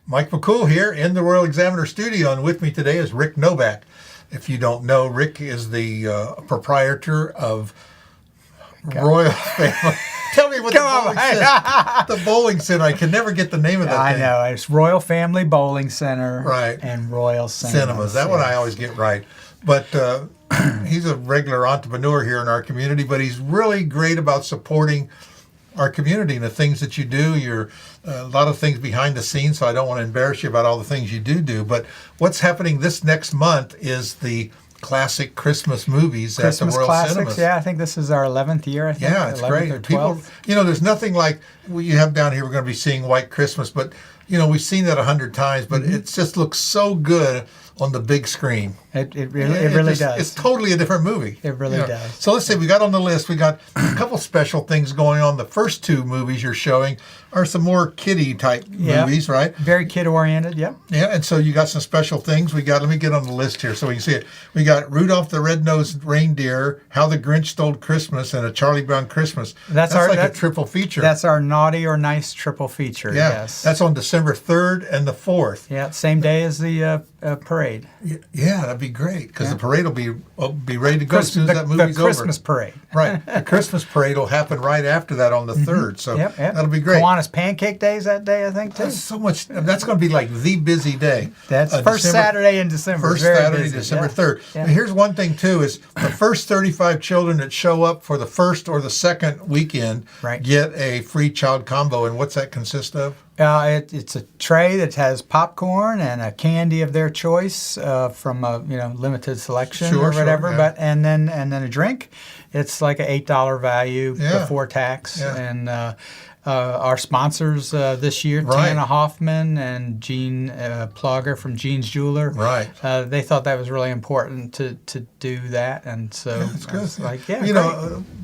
Mike McCool here in the Royal Examiner studio, and with me today is Rick Novak. If you don't know, Rick is the proprietor of Royal Family. Tell me what the bowling center. I can never get the name of that thing. I know. It's Royal Family Bowling Center. Right. And Royal Cinemas. That one I always get right. But he's a regular entrepreneur here in our community, but he's really great about supporting our community and the things that you do. You're a lot of things behind the scenes, so I don't want to embarrass you about all the things you do. But what's happening this next month is the classic Christmas movies at the Royal Classics, Cinemas. Yeah, I think this is our 11th year, I think. Yeah, it's great. Or 12th. People, there's nothing like what you have down here. We're going to be seeing White Christmas, but, we've seen that 100 times, but it just looks so good on the big screen. It really does. It's totally a different movie. It really does. So let's see, we got on the list, we got a couple special things going on. The first two movies you're showing are some more kiddie type movies, right? Very kid oriented, yep. Yeah, and so you got some special things. Let me get on the list here so we can see it. We got Rudolph the Red-Nosed Reindeer, How the Grinch Stole Christmas, and A Charlie Brown Christmas. That's a triple feature. That's our naughty or nice triple feature, yes. That's on December 3rd and the 4th. Yeah, same day as the parade. Yeah, that'd be great, because the parade will be ready to go as soon as that movie's over. The Christmas parade. Right. The Christmas parade will happen right after that on the 3rd, so that'll be great. Kiwanis Pancake Days that day, I think, too. That's so much. That's going to be like the busy day. That's first Saturday in December. First Saturday, December 3rd. Yeah. And here's one thing, too, is the first 35 children that show up for the first or the second weekend get a free child combo. And what's that consist of? It's a tray that has popcorn and a candy of their choice from a limited selection or whatever, and then a drink. It's like an $8 value before tax, and our sponsors this year, Tana Hoffman and Jean Plogger from Jean's Jeweler. Right. They thought that was really important to do that, and so that's good.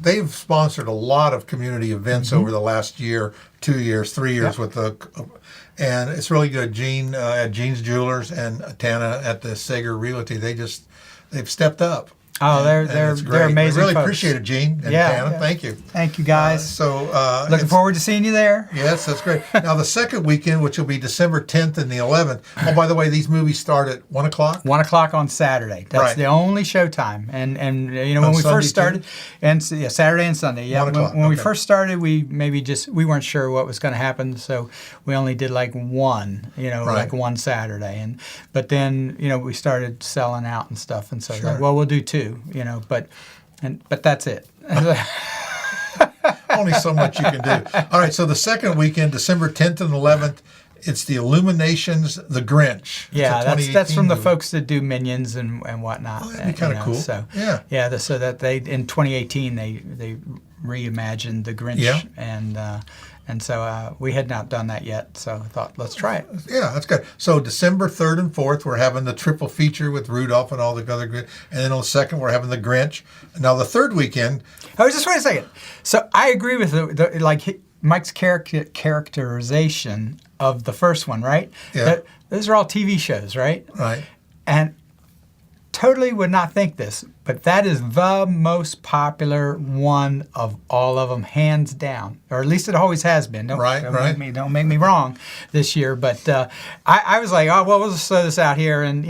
They've sponsored a lot of community events over the last year, 2 years, 3 years and it's really good. Jean at Jean's Jewelers and Tana at the Sager Realty. They've stepped up. Oh, they're amazing. I really folks. appreciate it, Gene and Tana. Thank you. Thank you, guys. Looking forward to seeing you there. Yes, that's great. Now, the second weekend, which will be December 10th and the 11th. Oh, by the way, these movies start at 1 o'clock? 1 o'clock on Saturday. That's the only showtime. And when we first started, Saturday and Sunday. Yeah, 1 o'clock. When we first started, we weren't sure what was going to happen, so we only did like one, like one Saturday. But then we started selling out and stuff, and so we'll do two. But that's it. Only so much you can do. All right, so the second weekend, December 10th and 11th, it's the Illuminations, The Grinch. Yeah, that's from the folks that do Minions and whatnot. Oh, that'd be kind of cool. So so that they in 2018 they reimagined The Grinch and so we had not done that yet, so I thought, let's try it. Yeah, that's good. So December 3rd and 4th, we're having the triple feature with Rudolph and all the other Grinch. And then on the 2nd, we're having the Grinch. Now, the third weekend... Oh, just wait a second. So I agree with Mike's characterization of the first one, right? Yeah. Those are all TV shows, right? Right. And totally would not think this, but that is the most popular one of all of them, hands down, or at least it always has been. Don't make me wrong this year, but I was like, we'll just throw this out here, and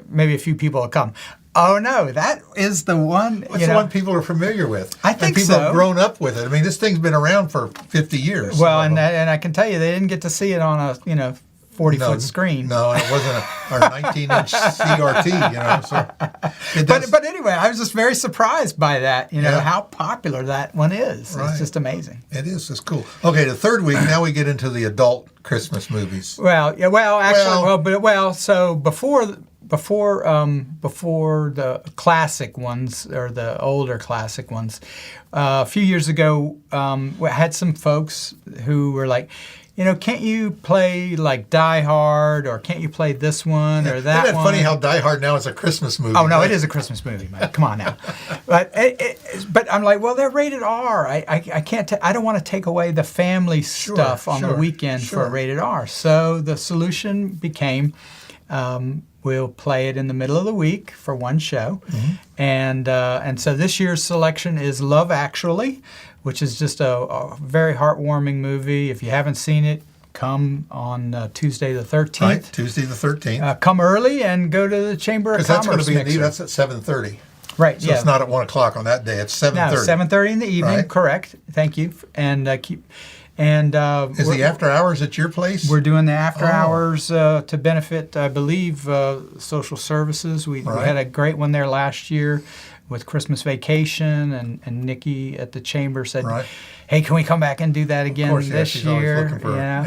maybe a few people will come. Oh no, that is the one. It's the one people are familiar with. I think people have grown up with it. I mean, this thing's been around for 50 years. Well, and I can tell you, they didn't get to see it on a 40-foot screen. No, it wasn't our 19-inch CRT, So but anyway, I was just very surprised by that, how popular that one is. Right. It's just amazing. It is. It's cool. Okay, the third week, now we get into the adult Christmas movies. So before the classic ones, or the older classic ones, a few years ago, I had some folks who were like, can't you play like Die Hard, or can't you play this one or that one? Isn't it funny how Die Hard now is a Christmas movie? Oh, no, it is a Christmas movie, Mike. Come on now. But I'm like, well, they're rated R. I can't. I don't want to take away the family stuff on the weekend for rated R. So the solution became, we'll play it in the middle of the week for one show, and so this year's selection is Love Actually, which is just a very heartwarming movie. If you haven't seen it, come on Tuesday the 13th. Right, Tuesday the 13th. Come early and go to the Chamber of Commerce. Because that's going to be mixer. that's at 7:30. Right. So it's not at 1 o'clock on that day. It's 7:30. No, 7:30 in the evening. Right. Correct. Thank you. And is the after hours at your place? We're doing the after hours to benefit, I believe, social services. We had a great one there last year with Christmas Vacation, and Nikki at the Chamber said, "Hey, can we come back and do that again this year?"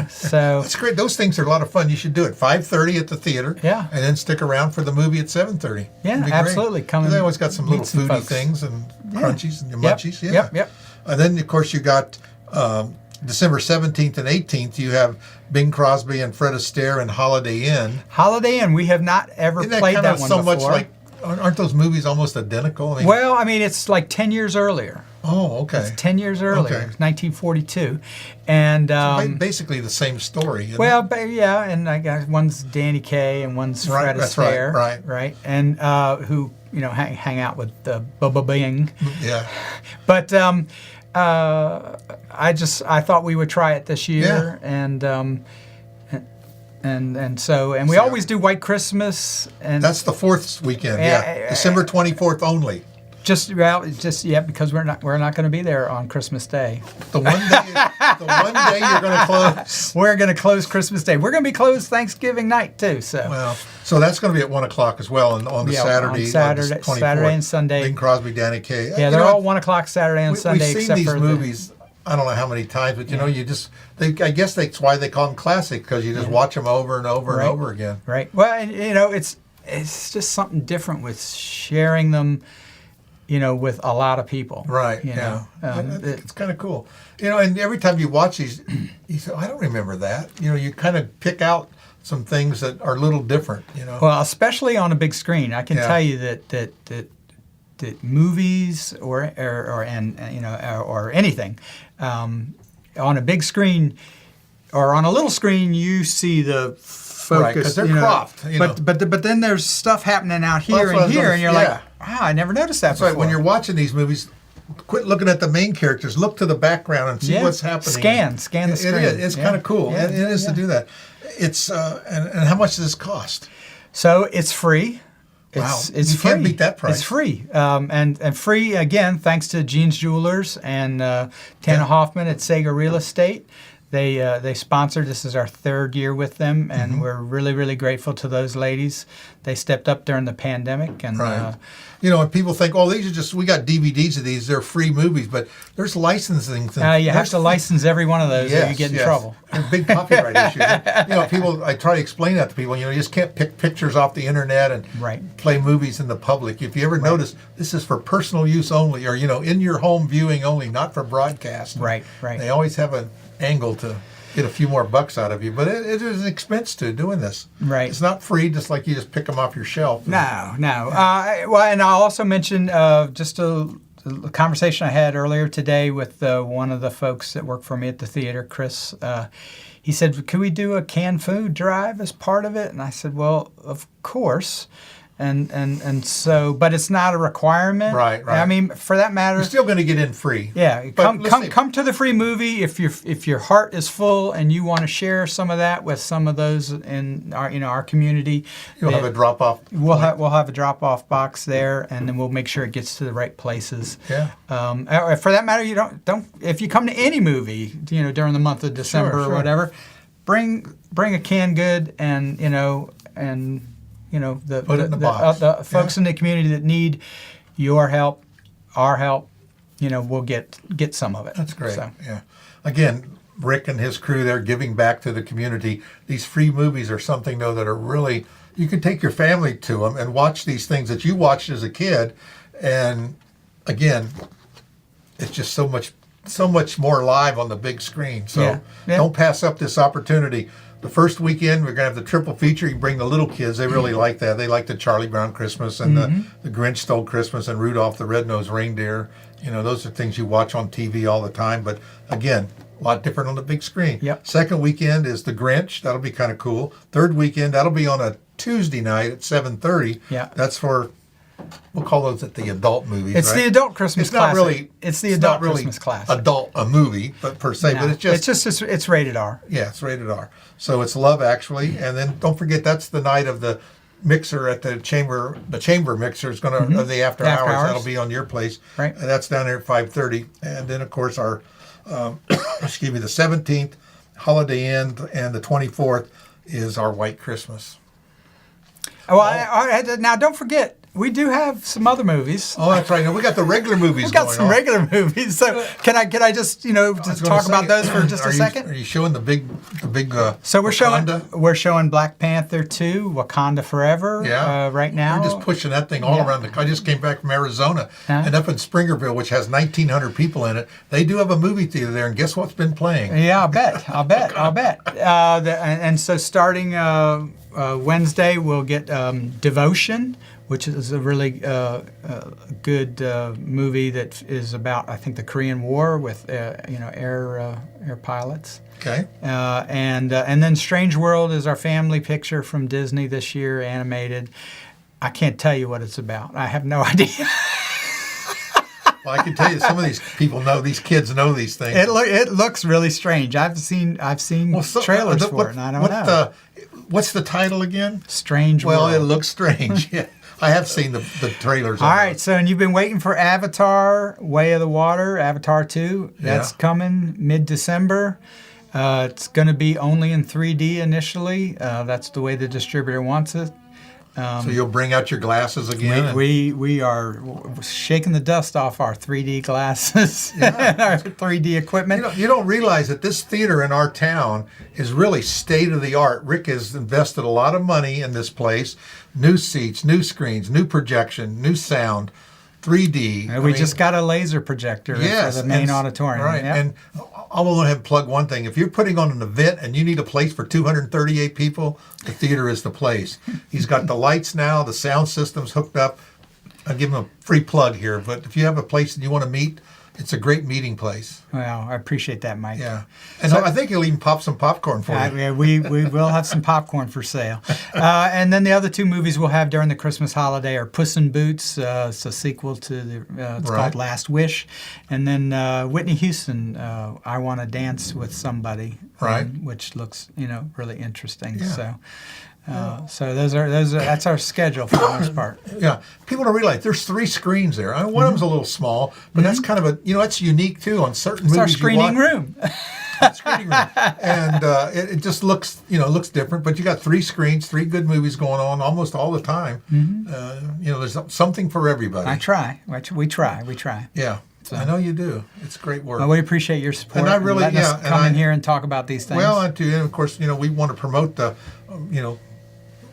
So that's great. Those things are a lot of fun. You should do it 5:30 at the theater. Yeah, and then stick around for the movie at 7:30. Yeah, absolutely. Come. They always got some little foodie things and crunchies and munchies. Yep. And then of course you got. December 17th and 18th, you have Bing Crosby and Fred Astaire and Holiday Inn. Holiday Inn, we have not ever played that one so before. Much like, aren't those movies almost identical? I mean, it's like 10 years earlier. Oh, okay. It's 10 years earlier. Okay. It's 1942. And so basically the same story. And I got one's Danny Kaye and one's Fred Astaire. Right. And who, hang out with Bubba Bing. Yeah. But I thought we would try it this year, and we always do White Christmas, and that's the fourth weekend. December 24th only. Because we're not going to be there on Christmas Day. The one day you're going to close. We're going to close Christmas Day. We're going to be closed Thanksgiving night too. So that's going to be at 1 o'clock as well, on the Saturday. Saturday and Sunday. Bing Crosby, Danny Kaye. Yeah, they're all 1 o'clock Saturday and Sunday. We've seen these movies. I don't know how many times, but I guess that's why they call them classic, because you just watch them over and over and over again. Right. Well, it's just something different with sharing them. With a lot of people. Right. It's kind of cool. And every time you watch these, you say, I don't remember that. You kind of pick out some things that are a little different, Well, especially on a big screen. I can tell you that movies or anything on a big screen or on a little screen, you see the focus, because they're cropped. But then there's stuff happening out here and here, and you're like, wow, I never noticed that before. Right. When you're watching these movies, quit looking at the main characters. Look to the background and see what's happening. Scan the screen. It's kind of cool. It is to do that. It's and how much does this cost? So it's free. Wow. It's you free. Can't beat that price. It's free. And free, again, thanks to Jean's Jewelers and Tana Hoffman at Sega Real Estate. They sponsored. This is our third year with them, and we're really, really grateful to those ladies. They stepped up during the pandemic. And and people think, we got DVDs of these. They're free movies, but there's licensing things. You have to license every one of those, or you get in trouble. There's big copyright issues. I try to explain that to people. You just can't pick pictures off the internet and play movies in the public. If you ever notice, this is for personal use only, or in your home viewing only, not for broadcast. Right. They always have an angle to get a few more bucks out of you, but it is an expense to doing this. Right. It's not free, just like you just pick them off your shelf. No. And I'll also mention just a conversation I had earlier today with one of the folks that work for me at the theater, Chris. He said, "Could we do a canned food drive as part of it?" And I said, "Well, of course." And so, but it's not a requirement. Right. I mean, for that matter, you're still going to get in free. Yeah, come to the free movie if your heart is full and you want to share some of that with some of those in our community. You'll have a drop off. We'll have a drop off box there, and then we'll make sure it gets to the right places. Yeah. For that matter, you don't if you come to any movie, during the month of December or whatever, bring a canned good and the folks in the community that need your help, our help, we'll get some of it. That's great. So. Yeah. Again, Rick and his crew, they're giving back to the community. These free movies are something, though, that are really, you can take your family to them and watch these things that you watched as a kid. And again, it's just so much more live on the big screen. So don't pass up this opportunity. The first weekend, we're going to have the triple feature. You bring the little kids. They really like that. They like the Charlie Brown Christmas and the Grinch Stole Christmas and Rudolph the Red-Nosed Reindeer. Those are things you watch on TV all the time. But again, a lot different on the big screen. Yep. Second weekend is the Grinch. That'll be kind of cool. Third weekend, that'll be on a Tuesday night at 7:30. Yeah. That's for we'll call those the adult movies. It's right? the adult Christmas It's not classic. really. It's the it's adult not really Christmas classic. Adult a movie, but per se. No, But it's rated R. Yeah, it's rated R. So it's Love Actually, and then don't forget that's the night of the mixer at the chamber. The chamber mixer is going to the after hours. That'll be on your place. Right. And that's down there at 5:30, and then of course our excuse me, the 17th Holiday Inn and the 24th is our White Christmas. Well, now don't forget, we do have some other movies. Oh, that's right. Now we got the regular movies. We've got going some on. regular movies. So can I just just talk about those for just a second? Are you showing the big? So we're Wakanda? showing Black Panther 2, Wakanda Forever. Yeah. Right now. We're just pushing that thing all around. I just came back from Arizona, and up in Springerville, which has 1,900 people in it, they do have a movie theater there. And guess what's been playing? Yeah, I'll bet. And so starting Wednesday, we'll get Devotion, which is a really good movie that is about, I think, the Korean War with air pilots. Okay. And then Strange World is our family picture from Disney this year, animated. I can't tell you what it's about. I have no idea. Well, I can tell you, some of these people know, these kids know these things. It looks really strange. I've seen trailers for it, and I don't know. What's the title again? Strange World. Well, it looks strange. Yeah, I have seen the trailers. All right, so and you've been waiting for Avatar: Way of the Water, Avatar 2. That's coming mid-December. It's going to be only in 3D initially. That's the way the distributor wants it. So you'll bring out your glasses again? We are shaking the dust off our 3D glasses and our 3D equipment. You don't realize that this theater in our town is really state-of-the-art. Rick has invested a lot of money in this place. New seats, new screens, new projection, new sound, 3D. We just got a laser projector for the main auditorium. Right, and I will go ahead and plug one thing. If you're putting on an event and you need a place for 238 people, the theater is the place. He's got the lights now, the sound system's hooked up. I'll give him a free plug here, but if you have a place that you want to meet, it's a great meeting place. Well, I appreciate that, Mike. Yeah. And so I think he'll even pop some popcorn for you. Yeah, we will have some popcorn for sale. And then the other two movies we'll have during the Christmas holiday are Puss in Boots. It's a sequel to it's called Last Wish. And then Whitney Houston, I Want to Dance with Somebody. Right. Which looks, really interesting. Yeah. So that's our schedule for the most part. Yeah, people don't realize there's 3 screens there. One of them's a little small, but that's kind of that's unique too on certain movies. It's our screening room. Screening room, and it just looks looks different. But you got 3 screens, 3 good movies going on almost all the time. There's something for everybody. I try. We try. Yeah. So. I know you do. It's great work. Well, we appreciate your support. And I really, letting us come in here and talk about these things. Well, and of course, we want to promote the,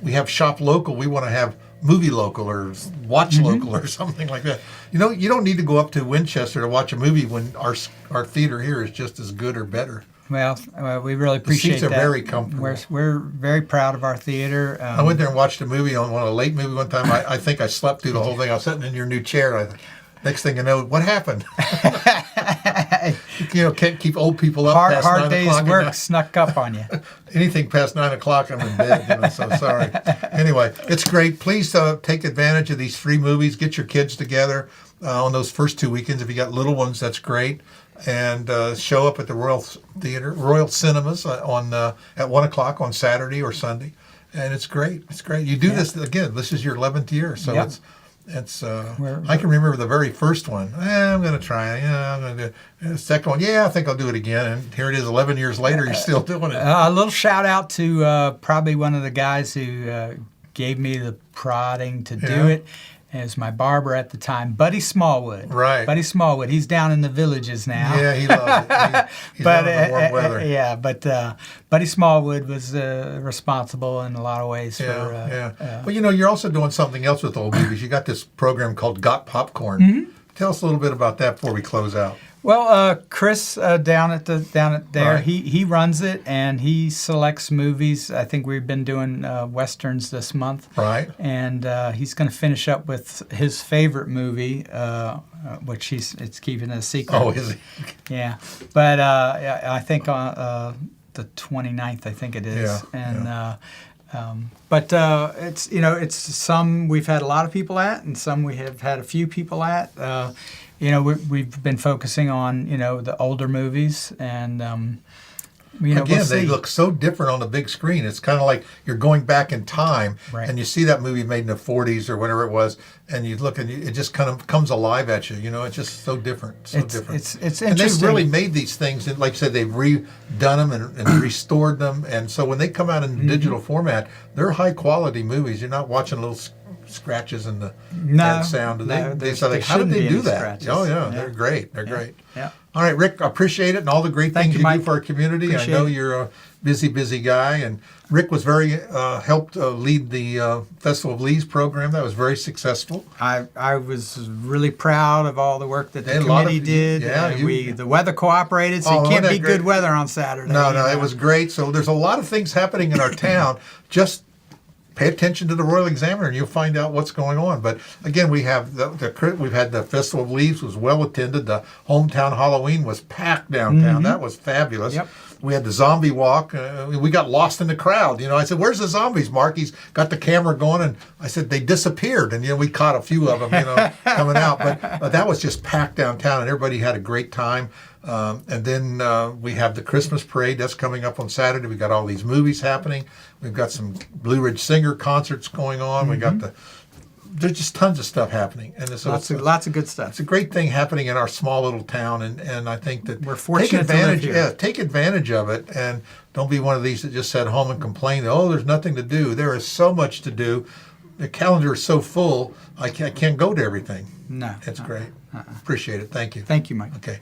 we have shop local. We want to have movie local or watch local or something like that. You don't need to go up to Winchester to watch a movie when our theater here is just as good or better. Well, we really appreciate that. The seats are very comfortable. We're very proud of our theater. I went there and watched a movie on a late movie one time. I think I slept through the whole thing. I was sitting in your new chair. Next thing you know, what happened? Can't keep old people up past 9 o'clock. Hard day's work snuck up on you. Anything past 9 o'clock, I'm in bed. So sorry. Anyway, it's great. Please take advantage of these free movies. Get your kids together on those first 2 weekends. If you got little ones, that's great. And show up at the Royal Cinemas at 1 o'clock on Saturday or Sunday. And it's great. It's great. You do this again. This is your 11th year, so it's I can remember the very first one. I'm going to try it. I'm going to do it. And the second one, I think I'll do it again. And here it is 11 years later, you're still doing it. A little shout out to probably one of the guys who gave me the prodding to do it. As my barber at the time, Buddy Smallwood. Right. Buddy Smallwood. He's down in the Villages now. Yeah, he loves it. He's but in the warm weather. Yeah, but Buddy Smallwood was responsible in a lot of ways. Well, you're also doing something else with old movies. You got this program called Got Popcorn. Mm-hmm. Tell us a little bit about that before we close out. Well, Chris down at there, Right. he runs it and he selects movies. I think we've been doing westerns this month, right? And he's going to finish up with his favorite movie, which it's keeping a secret. Oh, is he? Yeah, but I think on the 29th, I think it is, But it's it's some we've had a lot of people at, and some we have had a few people at. We've been focusing on the older movies, and Again, we'll they see. look so different on the big screen. It's kind of like you're going back in time, Right. and you see that movie made in the 40s or whatever it was, and you look and it just kind of comes alive at you. It's just so different, so different. It's And interesting. they've really made these things, and like I said, they've redone them and restored them. And so when they come out in digital format, they're high quality movies. You're not watching little scratches in the bad sound. So there how did shouldn't they be do any that? scratches. Oh yeah, Yeah. they're great. They're great. Yeah. All right, Rick, I appreciate it and all the great Thank things you, you do Mike. for our community. Appreciate I know it. you're a busy guy, and Rick was very helped lead the Festival of Leaves program. That was very successful. I was really proud of all the work that the A lot committee of- did. yeah, The weather cooperated, so Oh, you can't wasn't be that good great? weather on Saturday. No, it was great. So there's a lot of things happening in our town. Just pay attention to the Royal Examiner, and you'll find out what's going on. But again, we have we've had the Festival of Leaves was well attended. The hometown Halloween was packed downtown. That was fabulous. Yep. We had the zombie walk. We got lost in the crowd. I said, "Where's the zombies, Mark?" He's got the camera going, and I said, "They disappeared." And we caught a few of them, coming out. But that was just packed downtown, and everybody had a great time. And then we have the Christmas parade that's coming up on Saturday. We got all these movies happening. We've got some Blue Ridge Singer concerts going on. We got there's just tons of stuff happening, and so lots of good stuff. it's a great thing happening in our small little town, and I think that We're fortunate to live here. take advantage of it, and don't be one of these that just sat home and complain, "Oh, there's nothing to do." There is so much to do. The calendar is so full, I can't go to everything. No. It's great. Appreciate it. Thank you. Thank you, Mike. Okay.